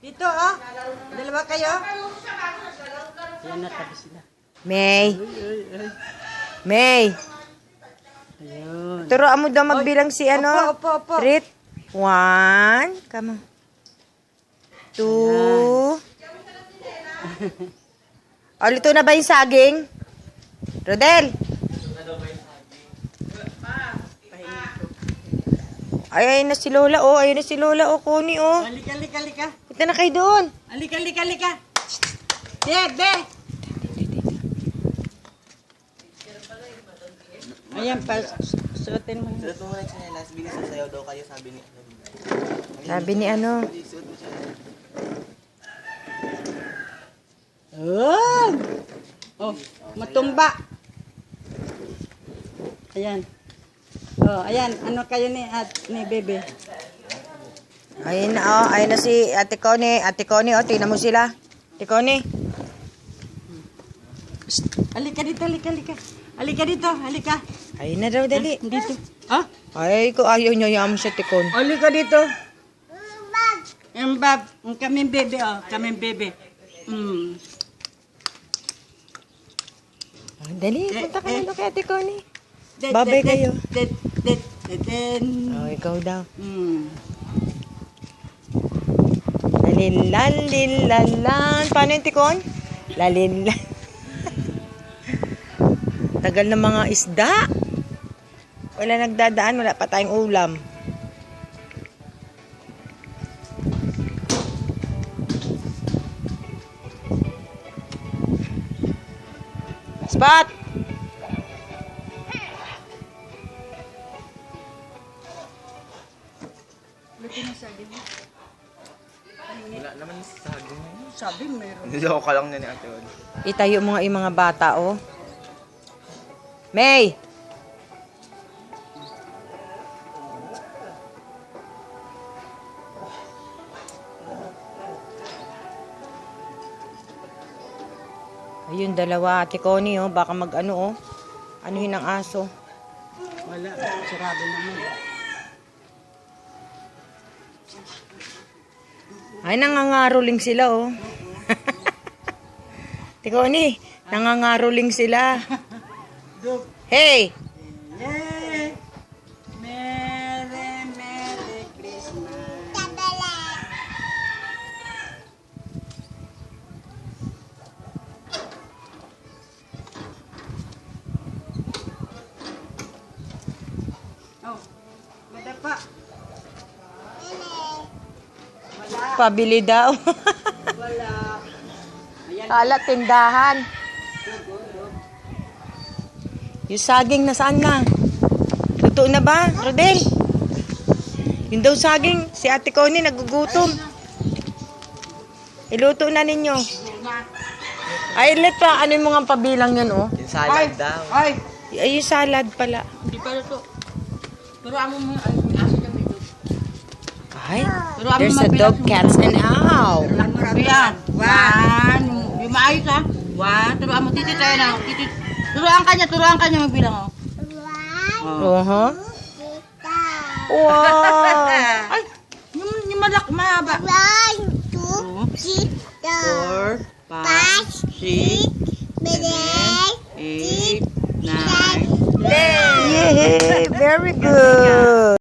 Dito, oh. Dalawa kayo. Yan na, tabi sila. May. May. Ayun. Turuan mo daw magbilang si ano? Opo. Rit. 1. Come on. 2. O, luto na ba yung saging? Rodel. Ay, ayun na si Lola, oh. Ayun na si Lola, oh. Kuni, oh. Halika. Punta na kayo doon. Halika. Be. Ayan, suotin mo. Suot mo muna yung chinelas, bilis na sayaw daw kayo, sabi ni Sabi ni ano. Suot mo siya. Oh, matumba. Ayan. Oh, ayan. Ano kayo ni Bebe? Ayun na, oh. Ayun na si Ate Connie. Ate Connie, oh. Tingnan mo sila. Ate Connie. Halika dito. Halika. Ayun na daw, dali. Dito. Ah? Ay, ko ayaw niya yaman siya, Ate Con. Halika dito. Yung bab. Kaming bebe, oh. Kaming bebe. Ah, dali, punta ka na kay Ate Connie. Babay kayo. Oh, ikaw daw. Lalilan. Paano yung Tikon? Lalilan. Tagal ng mga isda. Wala nagdadaan, wala pa tayong ulam. Spot! Wala naman sa saging. Sabi meron. Niloko ka lang niya ni Ate Oli. Itayo mo nga yung mga bata, oh. May! Ayun, dalawa. Ate Connie, oh. Baka mag-ano, oh. Anuhin ang aso. Wala. Sarado naman. Ay, nangangaroling sila, oh. Ate Connie, nangangaroling sila. Hey! Yay! Merry Christmas. Oh, madapa. Pabili daw. Wala. Ayan. Kala, tindahan. Yung saging, nasaan na? Luto na ba, Rodel? Yung daw saging, si Ate Connie nagugutom. Iluto na ninyo. Ay, let pa. Ano yung mga pabilang yan, oh? Yung salad daw. Ay! Ay, yung salad pala. Hindi pala to. Pero amo mo, ay, aso kami to. Ay, there's a dog, cats, and owl. Ayan. One. Yung maayos ha. One. Turuan mo. Titi tayo na. Titi. Turuan ka niya magbilang oh. Uh-huh. Wow. Ay. Yung mahaba. 1, 2, 3, 4, 5, 6, 7, 8, 9, 10. Yay! Very good.